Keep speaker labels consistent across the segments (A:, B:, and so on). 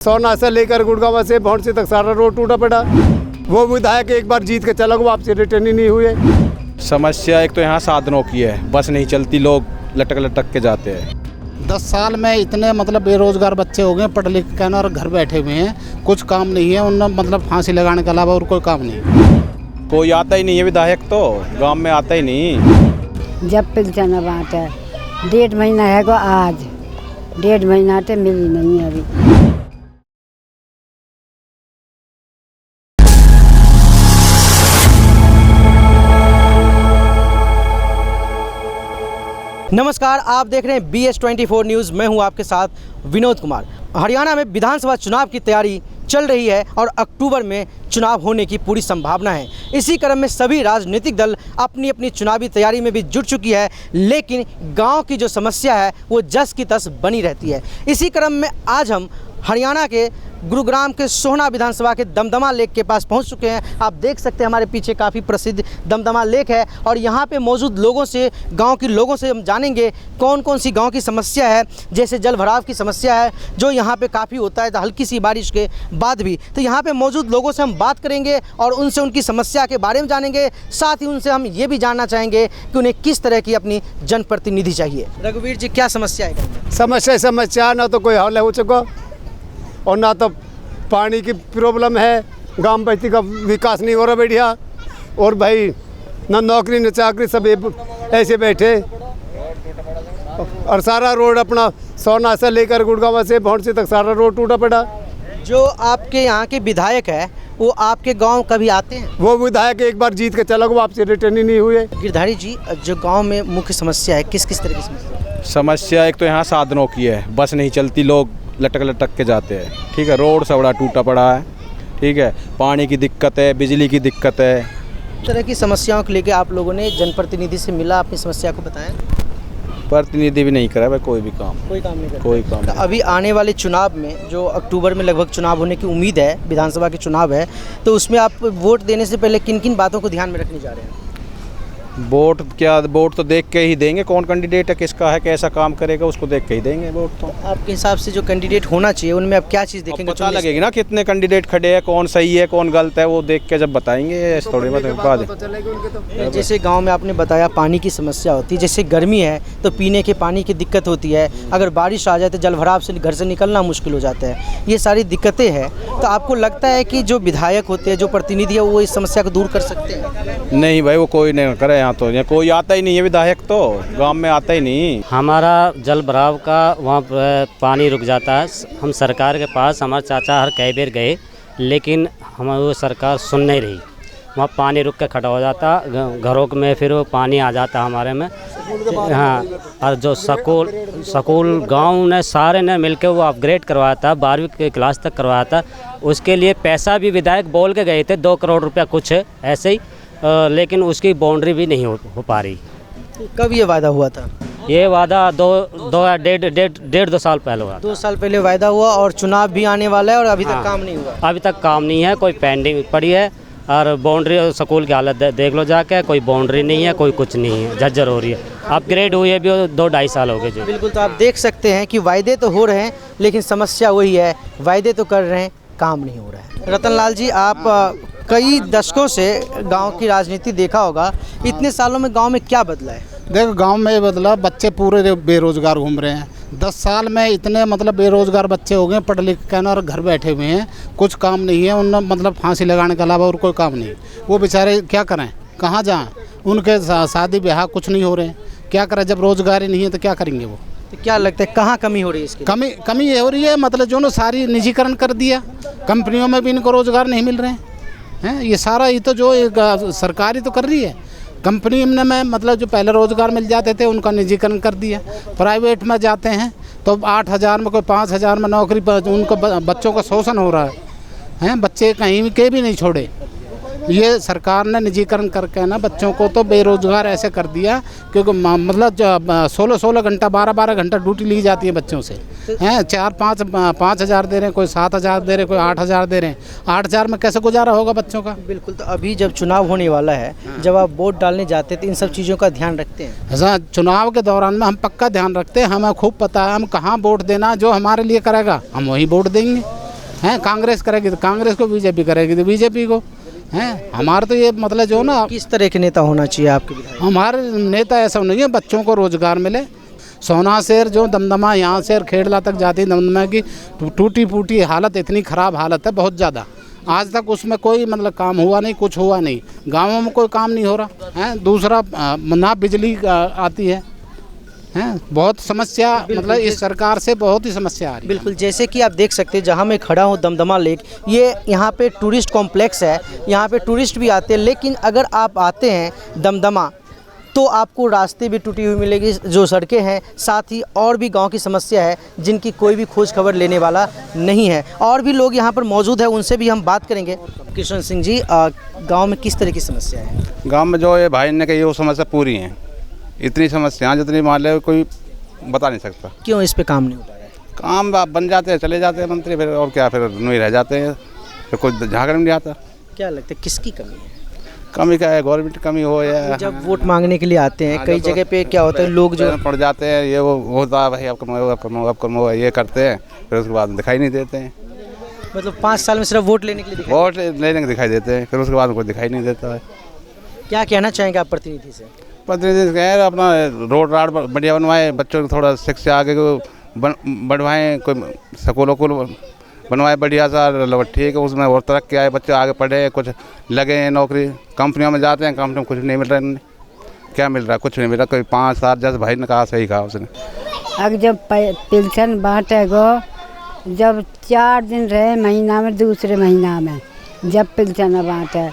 A: सोना से लेकर गुड़गांव से भौंडसी तक सारा रोड टूटा पड़ा। वो विधायक एक बार जीत के चला गया, वापसी रिटर्न ही नहीं हुए।
B: समस्या एक तो यहाँ साधनों की है, बस नहीं चलती, लोग लटक लटक के जाते हैं।
C: 10 साल में इतने बेरोजगार बच्चे हो गए, पढ़ लिख के और घर बैठे हुए हैं, कुछ काम नहीं है उनमें, फांसी लगाने के अलावा और कोई काम नहीं।
B: कोई आता ही नहीं है विधायक, तो गांव में आता ही नहीं।
D: जब पेंशन बात है 1.5 महीना है को आज 1.5 महीना तो मिली नहीं है अभी।
E: नमस्कार, आप देख रहे हैं BS24 न्यूज़। मैं हूं आपके साथ विनोद कुमार। हरियाणा में विधानसभा चुनाव की तैयारी चल रही है और अक्टूबर में चुनाव होने की पूरी संभावना है। इसी क्रम में सभी राजनीतिक दल अपनी अपनी चुनावी तैयारी में भी जुट चुकी है, लेकिन गांव की जो समस्या है वो जस की तस बनी रहती है। इसी क्रम में आज हम हरियाणा के गुरुग्राम के सोहना विधानसभा के दमदमा लेक के पास पहुंच चुके हैं। आप देख सकते हैं हमारे पीछे काफ़ी प्रसिद्ध दमदमा लेक है और यहाँ पे मौजूद लोगों से, गांव के लोगों से हम जानेंगे कौन कौन सी गांव की समस्या है। जैसे जल भराव की समस्या है जो यहाँ पे काफ़ी होता है हल्की सी बारिश के बाद भी। तो यहाँ पे मौजूद लोगों से हम बात करेंगे और उनसे उनकी समस्या के बारे में जानेंगे। साथ ही उनसे हम ये भी जानना चाहेंगे कि उन्हें किस तरह की अपनी जनप्रतिनिधि चाहिए। रघुवीर जी, क्या समस्या है?
A: समस्या ना तो कोई हल हो चुका और ना तो पानी की प्रॉब्लम है। गांव बस्ती का विकास नहीं हो रहा बढ़िया, और भाई ना नौकरी न चाकरी, सब ऐसे बैठे। और सारा रोड अपना सोना से लेकर गुड़गांव से भौंडसी तक सारा रोड टूटा पड़ा।
E: जो आपके यहाँ के विधायक है वो आपके गांव कभी आते हैं?
A: वो विधायक एक बार जीत के चला गया, वापसी रिटर्न ही नहीं हुए।
E: गिरधारी जी, जो गांव में मुख्य समस्या है किस किस तरह की समस्या?
B: समस्या एक तो यहाँ साधनों की है, बस नहीं चलती, लोग लटक लटक के जाते हैं। ठीक है, रोड से बड़ा टूटा पड़ा है। ठीक है, पानी की दिक्कत है, बिजली की दिक्कत है।
E: इस तरह की समस्याओं को लेकर आप लोगों ने जनप्रतिनिधि से मिला, अपनी समस्या को बताया?
B: प्रतिनिधि भी नहीं करा भाई, कोई भी काम,
E: कोई काम नहीं करता।
B: कोई काम
E: तो अभी आने वाले चुनाव में जो अक्टूबर में लगभग चुनाव होने की उम्मीद है, विधानसभा के चुनाव है, तो उसमें आप वोट देने से पहले किन किन बातों को ध्यान में रखने जा रहे हैं?
B: वोट तो देख के ही देंगे, कौन कैंडिडेट है, किसका है, कैसा काम करेगा, उसको देख के ही देंगे वोट। तो
E: आपके हिसाब से जो कैंडिडेट होना चाहिए उनमें आप क्या चीज़ देखेंगे?
B: पता लगेगी ना कितने कैंडिडेट खड़े हैं, कौन सही है कौन गलत है, वो देख के जब बताएंगे थोड़ी बाद।
E: जैसे गांव में आपने बताया पानी की समस्या होती है, जैसे गर्मी है तो पीने के पानी की दिक्कत होती है, अगर बारिश आ जाए तो जल भराव से घर से निकलना मुश्किल हो जाता है। ये सारी दिक्कतें हैं, तो आपको लगता है कि जो विधायक होते हैं, जो प्रतिनिधि है, वो इस समस्या को दूर कर सकते हैं?
B: नहीं भाई, वो कोई नहीं करे यहाँ, तो यहाँ कोई आता ही नहीं है विधायक, तो गांव में आता ही नहीं।
F: हमारा जल भराव का वहाँ पानी रुक जाता है। हम सरकार के पास, हमारे चाचा हर कई बार गए, लेकिन हमारी वो सरकार सुन नहीं रही। वहाँ पानी रुक के खड़ा हो जाता घरों में, फिर वो पानी आ जाता हमारे में। हाँ, और जो स्कूल गांव ने सारे ने मिलकर वो अपग्रेड करवाया था, 12वीं के क्लास तक करवाया था। उसके लिए पैसा भी विधायक बोल के गए थे, 2 करोड़ रुपया कुछ ऐसे ही, लेकिन उसकी बाउंड्री भी नहीं हो पा रही।
E: कब ये वादा हुआ था?
F: ये वादा 1.5-2 साल पहले हुआ।
E: 2 साल पहले वादा हुआ और चुनाव भी आने वाला है और अभी तक काम नहीं हुआ।
F: अभी तक काम नहीं है, कोई पेंडिंग पड़ी है। और बाउंड्री स्कूल की हालत देख लो जाके, कोई बाउंड्री नहीं है, कोई कुछ नहीं है, झज्जर हो रही है। अपग्रेड हुई है भी 2-2.5 साल हो गए जी।
E: बिल्कुल, तो आप देख सकते हैं कि वायदे तो हो रहे हैं लेकिन समस्या वही है, वायदे तो कर रहे हैं, काम नहीं हो रहा है। रतनलाल जी, आप कई दशकों से गांव की राजनीति देखा होगा, इतने सालों में गांव में क्या बदला है?
C: देखो, गांव में ये बदला, बच्चे पूरे बेरोजगार घूम रहे हैं। 10 साल में इतने बेरोजगार बच्चे हो गए, पढ़ लिख के और घर बैठे हुए हैं, कुछ काम नहीं है उनमें, फांसी लगाने के अलावा और कोई काम नहीं। वो बेचारे क्या करें, कहाँ जाएं? उनके शादी ब्याह कुछ नहीं हो रहे हैं, क्या करें? जब रोजगार ही नहीं है तो क्या करेंगे वो?
E: तो क्या लगता है कहाँ कमी हो रही है इसकी?
C: कमी ये हो रही है, जो ना सारी निजीकरण कर दिया, कंपनियों में भी इनको रोजगार नहीं मिल रहे हैं। ये सारा ये तो जो सरकारी तो कर रही है, कंपनी में जो पहले रोज़गार मिल जाते थे उनका निजीकरण कर दिया। प्राइवेट में जाते हैं तो 8,000 में, कोई 5,000 में नौकरी पर उनको बच्चों का शोषण हो रहा है। बच्चे कहीं के भी नहीं छोड़े। ये सरकार ने निजीकरण करके ना बच्चों को तो बेरोजगार ऐसे कर दिया, क्योंकि 16-16 घंटा 12-12 घंटा ड्यूटी ली जाती है बच्चों से। हैं 4-5 दे रहे हैं, कोई 7,000 दे रहे हैं, कोई 8,000 दे रहे हैं। 8,000 में कैसे गुजारा होगा बच्चों का?
E: बिल्कुल, तो अभी जब चुनाव होने वाला है, जब आप वोट डालने जाते हैं तो इन सब चीज़ों का ध्यान रखते हैं?
C: ऐसा चुनाव के दौरान में हम पक्का ध्यान रखते हैं। हमें खूब पता है हम कहाँ वोट देना, जो हमारे लिए करेगा हम वही वोट देंगे। हैं कांग्रेस करेगी तो कांग्रेस को, बीजेपी करेगी तो बीजेपी को। हैं हमारा तो ये मतलब जो ना,
E: किस तरह के नेता होना चाहिए आपके विधायक?
C: हमारे नेता ऐसा नहीं है, बच्चों को रोजगार मिले। सोना शहर जो दमदमा यहाँ से खेड़ला तक जाती, दमदमा की टूटी फूटी हालत, इतनी ख़राब हालत है बहुत ज़्यादा। आज तक उसमें कोई मतलब काम हुआ नहीं, कुछ हुआ नहीं, गाँवों में कोई काम नहीं हो रहा है। दूसरा ना बिजली आती है, हैं बहुत समस्या, मतलब इस सरकार से बहुत ही समस्या आ रही है।
E: बिल्कुल, जैसे कि आप देख सकते हैं जहाँ मैं खड़ा हूँ दमदमा लेक, ये यहाँ पे टूरिस्ट कॉम्प्लेक्स है, यहाँ पे टूरिस्ट भी आते हैं। लेकिन अगर आप आते हैं दमदमा तो आपको रास्ते भी टूटी हुई मिलेगी, जो सड़कें हैं, साथ ही और भी गांव की समस्या है जिनकी कोई भी खोज खबर लेने वाला नहीं है। और भी लोग यहाँ पर मौजूद है, उनसे भी हम बात करेंगे। किशन सिंह जी, गांव में किस तरह की समस्या है?
G: गांव में जो ये भाई ने कही वो समस्या पूरी है, इतनी समस्याएं जितनी मान ले कोई बता नहीं सकता।
E: क्यों इस पे काम नहीं हो पा रहा है?
G: काम बन जाते हैं, चले जाते हैं मंत्री, फिर और क्या, फिर नहीं रह जाते हैं, फिर कोई झांकने नहीं आता।
E: क्या लगता है किसकी कमी है?
G: कमी क्या है, गवर्नमेंट की कमी हो या
E: जब वोट मांगने के लिए आते हैं कई जगह पे क्या होता है, लोग जो
G: पड़ जाते हैं, ये वो होता है भाई, अब कमो ये करते हैं, फिर उसके बाद दिखाई नहीं देते हैं।
E: मतलब 5 साल में सिर्फ वोट लेने के लिए दिखाई।
G: वोट लेने के दिखाई देते हैं, फिर उसके बाद कोई दिखाई नहीं देता है।
E: क्या कहना चाहेंगे आप प्रतिनिधि से?
G: प्रतिनिधि कह रहे अपना रोड राड बढ़िया बनवाए, बच्चों को थोड़ा शिक्षा आगे को बढ़वाएँ, कोई स्कूलों को बनवाए बढ़िया सा, ठीक है, उसमें और तरक्की आए, बच्चे आगे पढ़े, कुछ लगे हैं नौकरी। कंपनियों में जाते हैं, कंपनी में कुछ नहीं मिल रहा है, क्या मिल रहा है, कुछ नहीं मिल रहा। कोई 5 साल जैसे भाई ने कहा, सही कहा उसने।
D: अब जब पेंशन बांटेगो, जब 4 दिन रहे महीना में, दूसरे महीना में जब पेंशन बांटे,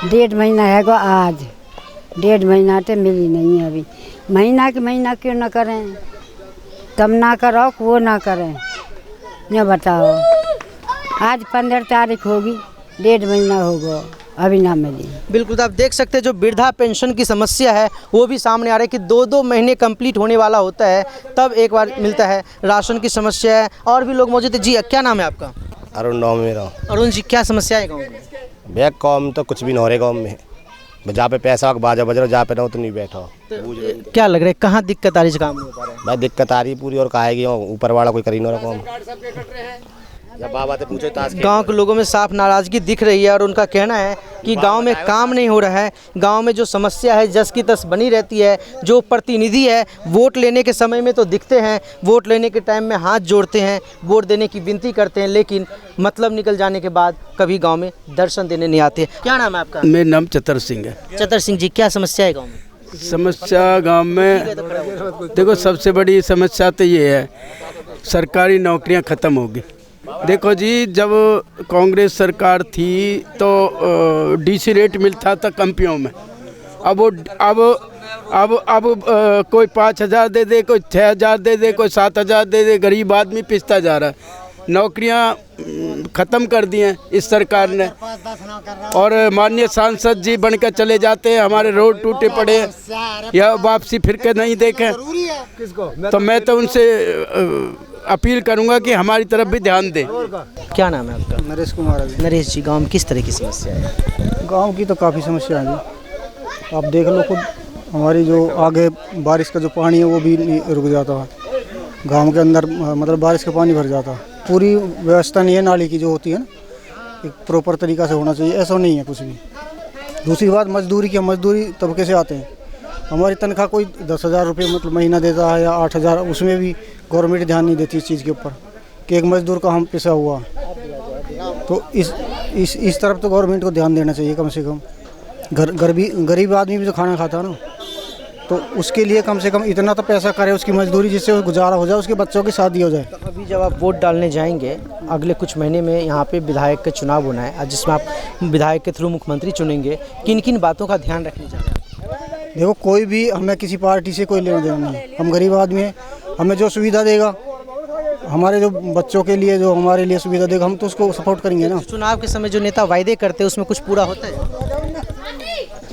D: 1.5 महीना है गो आज, 1.5 महीना तो मिली नहीं है अभी। महीना के महीना क्यों ना करें, तब ना करो वो ना करें, ये बताओ। आज 15 तारीख होगी, 1.5 महीना होगा अभी ना मिली।
E: बिल्कुल, तो आप देख सकते हैं जो वृद्धा पेंशन की समस्या है वो भी सामने आ रही है कि 2-2 महीने कंप्लीट होने वाला होता है तब एक बार मिलता है। राशन की समस्या है, और भी लोग मौजूद है। जी, क्या नाम है आपका?
H: अरुण नाम मेरा।
E: अरुण जी, क्या समस्या है गाँव में?
H: भैया काम तो कुछ भी ना हो रहे गाँव में, जहाँ पे पैसा बाजा बज रहा, जहाँ पे रहो तो नहीं बैठा।
E: तो क्या लग रहा है कहाँ दिक्कत आ रही है, काम नहीं हो पा रहा है?
H: भाई दिक्कत आ रही है पूरी, और कहेगी ऊपर वाला कोई करी ना रहा काम। जब बाबा से पूछो
E: गांव के लोगों में साफ नाराजगी दिख रही है और उनका कहना है कि गांव में काम नहीं हो रहा है, गांव में जो समस्या है जस की तस बनी रहती है। जो प्रतिनिधि है वोट लेने के समय में तो दिखते हैं, वोट लेने के टाइम में हाथ जोड़ते हैं, वोट देने की विनती करते हैं, लेकिन मतलब निकल जाने के बाद कभी गाँव में दर्शन देने नहीं आते। क्या नाम है आपका?
I: मेरा नाम चतर सिंह है।
E: चतर सिंह जी, क्या समस्या है गाँव में?
I: समस्या गांव में देखो, सबसे बड़ी समस्या तो ये है, सरकारी नौकरियां ख़त्म होगी। देखो जी, जब कांग्रेस सरकार थी तो डीसी रेट मिलता था कंपनियों में। अब कोई 5,000 दे दे, कोई 6,000 दे दे, कोई 7,000 दे दे, गरीब आदमी पिसता जा रहा है। नौकरियां ख़त्म कर दी हैं इस सरकार ने, और माननीय सांसद जी बनकर चले जाते हैं, हमारे रोड टूटे पड़े हैं या वापसी फिर के नहीं देखें। तो मैं तो उनसे अपील करूंगा कि हमारी तरफ भी ध्यान दें।
E: क्या नाम है आपका?
J: नरेश कुमार।
E: नरेश जी, गाँव में किस तरह की समस्या है?
J: गांव की तो काफ़ी समस्या है, आप देख लो खुद। हमारी जो आगे बारिश का जो पानी है वो भी रुक जाता है, गांव के अंदर मतलब बारिश का पानी भर जाता है। पूरी व्यवस्था नहीं है नाली की जो होती है ना, एक प्रॉपर तरीक़ा से होना चाहिए, ऐसा नहीं है कुछ भी। दूसरी बात मजदूरी की, मजदूरी तबके से आते हैं। हमारी तनख्वाह कोई 10,000 रुपये मतलब महीना देता है या 8,000, उसमें भी गवर्नमेंट ध्यान नहीं देती इस चीज़ के ऊपर कि एक मजदूर का हम पिसा हुआ। तो इस तरफ तो गवर्नमेंट को ध्यान देना चाहिए कम से कम। गरीब आदमी भी तो खाना खाता है ना, तो उसके लिए कम से कम इतना तो पैसा करे उसकी मजदूरी, जिससे वो गुजारा हो जाए, उसके बच्चों की शादी हो जाए।
E: तो अभी जब आप वोट डालने जाएंगे, अगले कुछ महीने में यहाँ पे विधायक का चुनाव होना है, जिसमें आप विधायक के थ्रू मुख्यमंत्री चुनेंगे, किन किन बातों का ध्यान रखने जा रहे हैं?
J: देखो, कोई भी हमें किसी पार्टी से कोई लेना देना नहीं है, हम गरीब आदमी हैं। हमें जो सुविधा देगा, हमारे जो बच्चों के लिए जो हमारे लिए सुविधा देगा, हम तो उसको सपोर्ट करेंगे ना।
E: चुनाव के समय जो नेता वायदे करते हैं उसमें कुछ पूरा होता है?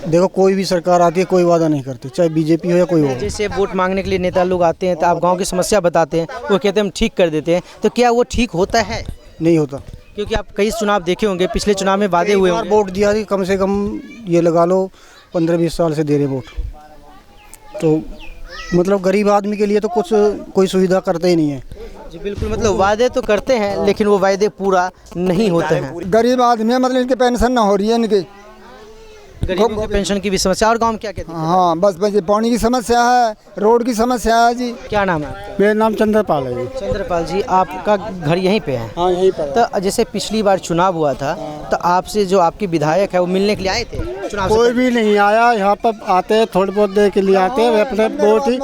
J: देखो, कोई भी सरकार आती है कोई वादा नहीं करती, चाहे बीजेपी हो या कोई हो।
E: जैसे वोट मांगने के लिए नेता लोग आते हैं तो आप गांव की समस्या बताते हैं, वो कहते हैं हम ठीक कर देते हैं, तो क्या वो ठीक होता है?
J: नहीं होता,
E: क्योंकि आप कई चुनाव देखे होंगे, पिछले चुनाव में वादे हुए होंगे।
J: वोट दिया, कम से कम ये लगा लो 15-20 साल से दे रहे वोट, तो मतलब गरीब आदमी के लिए तो कुछ कोई सुविधा करते ही नहीं है।
E: जी बिल्कुल, मतलब वादे तो करते हैं लेकिन वो वादे पूरा नहीं होते हैं।
K: गरीब आदमी है, मतलब इनकी पेंशन ना हो रही है इनकी,
E: गरीबों की पेंशन की भी समस्या। और गाँव में क्या कहते हैं?
K: हाँ बस ये पानी की समस्या है, रोड की समस्या है जी।
E: क्या नाम है आपका?
J: मेरा नाम चंद्रपाल है जी।
E: चंद्रपाल जी, आपका घर यहीं पे है?
J: हाँ यहीं पर।
E: तो जैसे पिछली बार चुनाव हुआ था तो आपसे जो आपके विधायक है वो मिलने के लिए आए थे चुनाव से
J: कोई
E: पहले?
J: भी नहीं आया यहाँ पर। आते हैं थोड़ी बहुत देर के लिए आते हैं, वे अपने वोट ही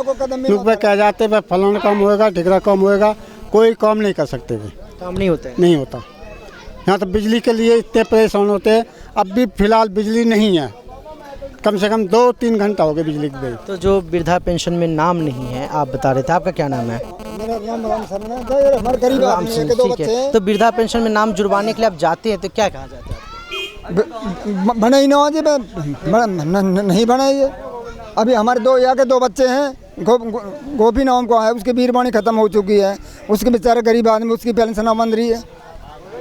J: मुख पे कह जाते हैं फलाना काम होएगा, ठिकरा काम होएगा, कोई काम नहीं कर सकते थे।
E: काम नहीं होता है।
J: नहीं होता। यहाँ तो बिजली के लिए इतने परेशान होते हैं। अब भी फिलहाल बिजली नहीं है, कम से कम 2-3 घंटा हो गया बिजली की बिल।
E: तो जो वृद्धा पेंशन में नाम नहीं है आप बता रहे थे, आपका क्या नाम है?
K: मेरा नाम राम शरण है, हमारे गरीब आदमी है, दो
E: ठीक
K: बच्चे
E: है।
K: हैं।
E: तो वृद्धा पेंशन में नाम जुड़वाने के लिए आप जाते हैं तो क्या कहा जाता है?
K: बना ही ना जी, नहीं बनाइए। अभी हमारे दो बच्चे हैं, गोपी नाम को है, उसकी बीरबानी ख़त्म हो चुकी है, उसके बेचारे गरीब आदमी, उसकी पेंशन बंद रही है।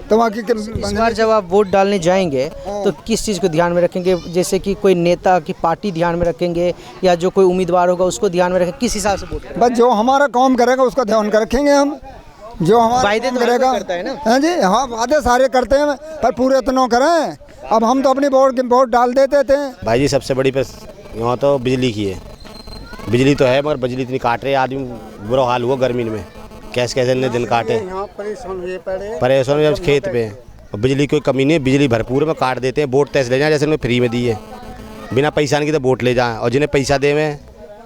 K: तो वहाँ की
E: इस बार जब आप वोट डालने जाएंगे तो किस चीज़ को ध्यान में रखेंगे? जैसे कि कोई नेता की पार्टी ध्यान में रखेंगे या जो कोई उम्मीदवार होगा उसको ध्यान में रखेंगे, किस हिसाब से वोट करेंगे?
K: बस जो हमारा काम करेगा उसका ध्यान रखेंगे हम, जो हमारा
E: वायदे
K: काम
E: तो
K: करेगा
E: करता है ना?
K: हाँ जी, हाँ वादे सारे करते हैं पर पूरे तो ना करें। अब हम तो अपनी वोट डाल देते थे।
H: भाई जी सबसे बड़ी यहाँ तो बिजली की है। बिजली तो है मगर बिजली इतनी काट रही है, आदमी बुरा हाल हुआ गर्मी में, कैसे इतने दिन काटे, परेशान हुए खेत पे। और बिजली की कोई कमी नहीं है, बिजली भरपूर में काट देते हैं। वोट तैसे ले जाएं जैसे उन्हें फ्री में दी है, बिना पैसा की तो वोट ले जाएं, और जिन्हें पैसा देवें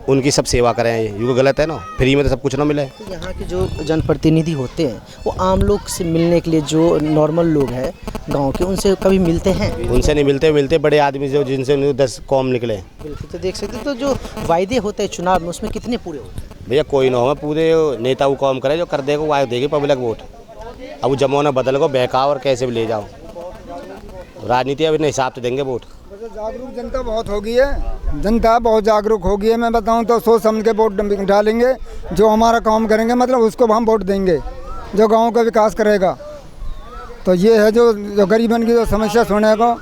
H: उनकी सब सेवा करें। ये गलत है ना, फ्री में तो सब कुछ ना मिले।
E: तो यहाँ के जो जनप्रतिनिधि होते हैं वो आम लोग से मिलने के लिए, जो नॉर्मल लोग हैं गांव के, उनसे कभी मिलते हैं?
H: उनसे नहीं मिलते बड़े आदमी जो जिनसे 10 कॉम निकले।
E: बिल्कुल, तो देख सकते हैं। तो जो वायदे होते हैं चुनाव में उसमें कितने पूरे होते हैं?
H: भैया कोई ना हो, पूरे नेता वो काम करे जो कर देगा, वो देगी पब्लिक वोट। अब वो जमाना बदल गो, बहकाओ और कैसे भी ले जाओ, राजनीति अब इतने हिसाब से देंगे वोट।
K: जागरूक जनता बहुत हो गई है, जनता बहुत जागरूक हो गई है। मैं बताऊं तो सोच समझ के वोट डालेंगे, जो हमारा काम करेंगे मतलब उसको हम वोट देंगे, जो गांव का विकास करेगा। तो ये है जो गरीबन की जो समस्या सुनेगा।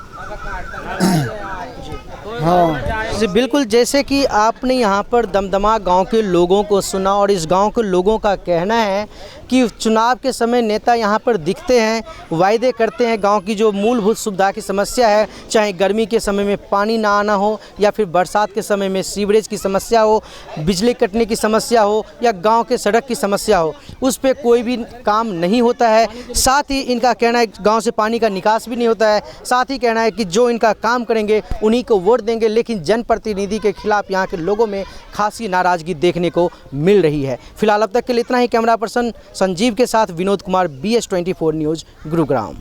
K: हाँ
E: जी बिल्कुल, जैसे कि आपने यहाँ पर दमदमा गांव के लोगों को सुना और इस गांव के लोगों का कहना है कि चुनाव के समय नेता यहाँ पर दिखते हैं, वायदे करते हैं। गांव की जो मूलभूत सुविधा की समस्या है, चाहे गर्मी के समय में पानी ना आना हो या फिर बरसात के समय में सीवरेज की समस्या हो, बिजली कटने की समस्या हो या गांव के सड़क की समस्या हो, उस पर कोई भी काम नहीं होता है। साथ ही इनका कहना है गाँव से पानी का निकास भी नहीं होता है। साथ ही कहना है कि जो इनका काम करेंगे उन्हीं को वोट देंगे, लेकिन जनप्रतिनिधि के खिलाफ यहाँ के लोगों में खासी नाराजगी देखने को मिल रही है। फिलहाल अब तक के लिए इतना ही। कैमरा पर्सन संजीव के साथ विनोद कुमार, BS24 न्यूज़, गुरुग्राम।